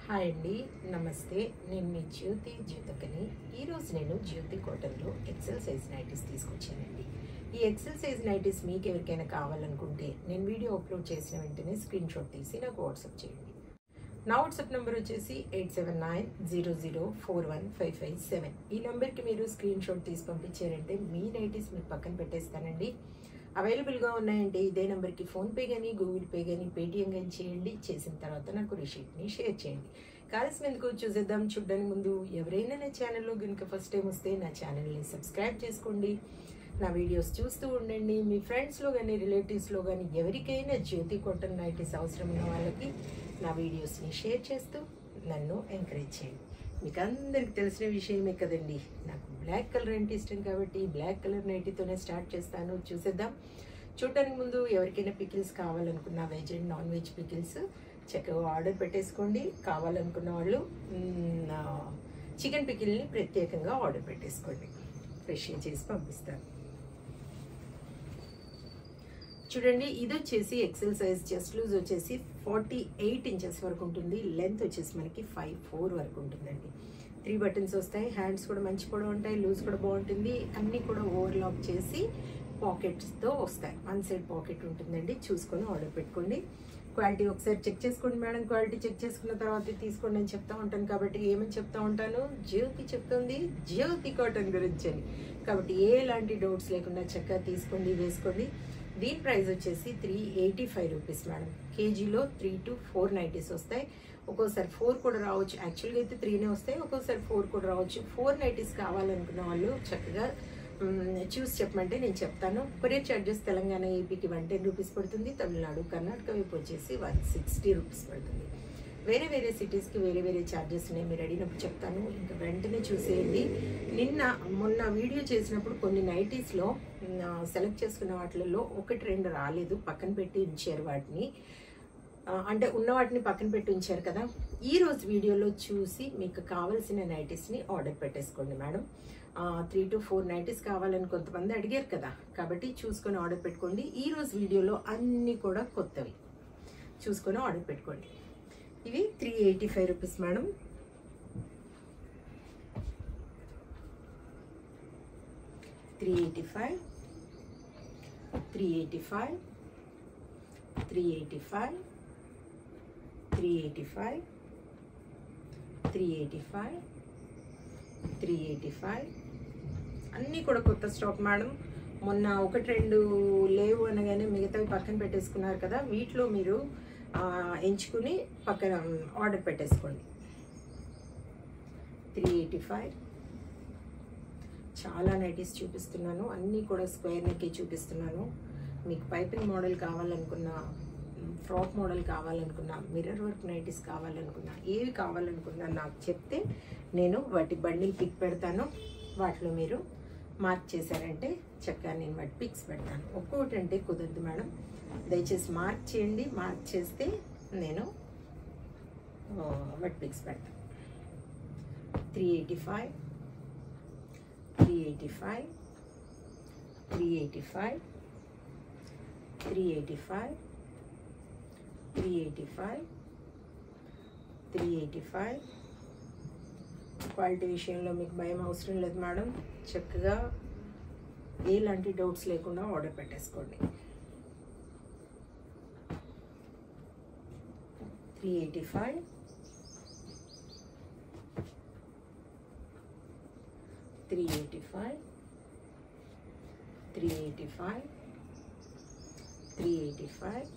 Hi అండి, నమస్తే. నేను మీ జ్యోతి జ్యోతకని. ఈరోజు నేను జ్యోతి కాటన్లో ఎక్సెల్ సైజ్ నైటీస్ తీసుకొచ్చానండి. ఈ ఎక్సెల్ సైజ్ నైటీస్ మీకు ఎవరికైనా కావాలనుకుంటే నేను వీడియో అప్లోడ్ చేసిన వెంటనే స్క్రీన్ షాట్ తీసి నాకు వాట్సాప్ చేయండి. నా వాట్సాప్ నెంబర్ వచ్చేసి 8790041557. ఈ నెంబర్కి మీరు స్క్రీన్ షాట్ తీసి పంపించారంటే మీ నైటీస్ మీకు పక్కన పెట్టేస్తానండి. అవైలబుల్గా ఉన్నాయంటే ఇదే నెంబర్కి ఫోన్పే కానీ గూగుల్ పే కానీ పేటిఎం కానీ చేయండి. చేసిన తర్వాత నాకు రిసీప్ట్ని షేర్ చేయండి. కావాల్సిన ఎందుకు చూసేద్దాం. చూడడానికి ముందు ఎవరైనా నా ఛానల్లో కనుక ఫస్ట్ టైం వస్తే నా ఛానల్ని సబ్స్క్రైబ్ చేసుకోండి. నా వీడియోస్ చూస్తూ ఉండండి. మీ ఫ్రెండ్స్లో కానీ రిలేటివ్స్లో కానీ ఎవరికైనా జ్యోతి కాటన్ నైటీస్ అవసరం ఉన్న వాళ్ళకి నా వీడియోస్ని షేర్ చేస్తూ నన్ను ఎంకరేజ్ చేయండి. మీకు అందరికి తెలిసిన విషయమే కదండి, నాకు బ్లాక్ కలర్ అంటే ఇష్టం కాబట్టి బ్లాక్ కలర్ నైటీతోనే స్టార్ట్ చేస్తాను. చూసేద్దాం. చూడడానికి ముందు ఎవరికైనా పికిల్స్ కావాలనుకున్న veg and non veg pickles చక్కగా ఆర్డర్ పెట్టేసుకోండి. కావాలనుకున్న వాళ్ళు చికెన్ పికిల్ని ప్రత్యేకంగా ఆర్డర్ పెట్టేసుకోండి. ఫ్రెష్గా చేసి పంపిస్తాను. చూడండి, ఇది వచ్చేసి ఎక్సెల్ సైజ్. చెస్ట్ లూజ్ వచ్చేసి 48 ఇంచెస్ వరకు ఉంటుంది. లెంత్ వచ్చేసి మనకి 5'4" వరకు ఉంటుందండి. 3 బటన్స్ వస్తాయి. హ్యాండ్స్ కూడా మంచి పొడవు ఉంటాయి. లూజ్ కూడా బాగుంటుంది. అన్నీ కూడా ఓవర్లాక్ చేసి పాకెట్స్తో వస్తాయి. 1 సైడ్ పాకెట్ ఉంటుందండి. చూసుకొని ఆర్డర్ పెట్టుకోండి. క్వాలిటీ ఒకసారి చెక్ చేసుకోండి మేడం. క్వాలిటీ చెక్ చేసుకున్న తర్వాత తీసుకోండి అని చెప్తా ఉంటాను. కాబట్టి ఏమని చెప్తా ఉంటాను, జ్యోతి చెప్తుంది జ్యోతి కాటన్ గురించి అని. కాబట్టి ఎలాంటి డౌట్స్ లేకుండా చక్కగా తీసుకోండి, వేసుకోండి. దీని ప్రైస్ వచ్చేసి 385 రూపీస్ మేడం. కేజీలో 3 to 4 నైటీస్ వస్తాయి. ఒక్కోసారి 4 కూడా రావచ్చు. యాక్చువల్గా అయితే 3నే వస్తాయి. ఒక్కోసారి 4 కూడా రావచ్చు. 4 నైటీస్ కావాలనుకున్న వాళ్ళు చక్కగా చూసి చెప్పమంటే నేను చెప్తాను. కొరియర్ ఛార్జెస్ తెలంగాణ ఏపీకి 110 రూపీస్ పడుతుంది. తమిళనాడు కర్ణాటక వైపు వచ్చేసి 160 రూపీస్ పడుతుంది. వేరే వేరే సిటీస్కి వేరే వేరే ఛార్జెస్ ఉన్నాయి. మీరు అడిగినప్పుడు చెప్తాను. ఇంకా వెంటనే చూసేయండి. మొన్న వీడియో చేసినప్పుడు కొన్ని నైటీస్లో సెలెక్ట్ చేసుకున్న వాటిల్లో 1-2 రాలేదు. పక్కన పెట్టి ఉంచారు వాటిని. అంటే ఉన్న వాటిని పక్కన పెట్టి ఉంచారు కదా. ఈరోజు వీడియోలో చూసి మీకు కావాల్సిన నైటీస్ని ఆర్డర్ పెట్టేసుకోండి మేడం. 3 to 4 నైటీస్ కావాలని కొంతమంది అడిగారు కదా. కాబట్టి చూసుకొని ఆర్డర్ పెట్టుకోండి. ఈరోజు వీడియోలో అన్నీ కూడా కొత్తవి. చూసుకొని ఆర్డర్ పెట్టుకోండి. ఇవి 385 రూపీస్ మేడం. $385, $385, $385, $385, $385, $385. అన్నీ కూడా కొత్త స్టాక్ మేడం. మొన్న 1-2 లేవు అనగానే మిగతావి పక్కన పెట్టేసుకున్నారు కదా. వీటిలో మీరు ఎంచుకుని పక్కన ఆర్డర్ పెట్టేసుకోండి. 385. చాలా నైటీస్ చూపిస్తున్నాను. అన్నీ కూడా స్క్వేర్ నెక్కి చూపిస్తున్నాను. మీకు పైపింగ్ మోడల్ కావాలనుకున్నా, ఫ్రాక్ మోడల్ కావాలనుకున్నా, మిర్రర్ వర్క్ నైటీస్ కావాలనుకున్నా, ఏవి కావాలనుకున్నా నాకు చెప్తే నేను వాటి బండిల్ పిక్ పెడతాను. వాటిలో మీరు మార్క్ చేశారంటే చక్కగా నేను వాటి పిక్స్ పెడతాను. ఒక్కొక్కటి అంటే కుదరదు మేడం. దయచేసి మార్క్ చేయండి. మార్క్ చేస్తే నేను వాటి పిక్స్ పెడతాను. 385, 385, 385, 385, 385, 385. క్వాలిటీ విషయంలో మీకు భయం అవసరం లేదు మేడం. చక్కగా ఎలాంటి డౌట్స్ లేకుండా ఆర్డర్ పెట్టేసుకోండి. 385, 385, 385, 385, 385,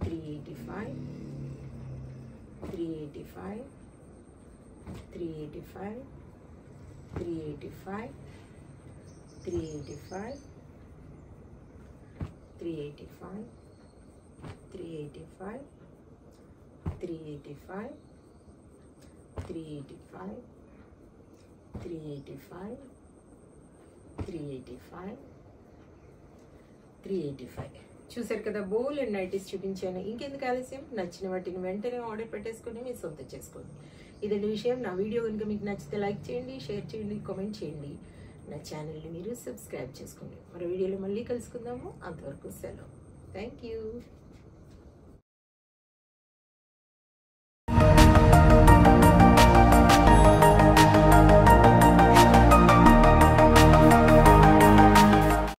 385, 385, 385, 385, 385, 385, 385, 385, 385, 385, 385. చూసారు కదా, బోల్ అండ్ నైటీస్ చూపించాను. ఇంకెందుకు ఆలస్యం, నచ్చిన వాటిని వెంటనే ఆర్డర్ పెట్టేసుకొని మీ సొంతం చేసుకోండి. ఇదండి విషయం. నా వీడియో కనుక మీకు నచ్చితే లైక్ చేయండి, షేర్ చేయండి, కామెంట్ చేయండి. నా ఛానల్ని మీరు సబ్స్క్రైబ్ చేసుకోండి. మరో వీడియోలో మళ్ళీ కలుసుకుందాము. అంతవరకు సెలవు. Thank you.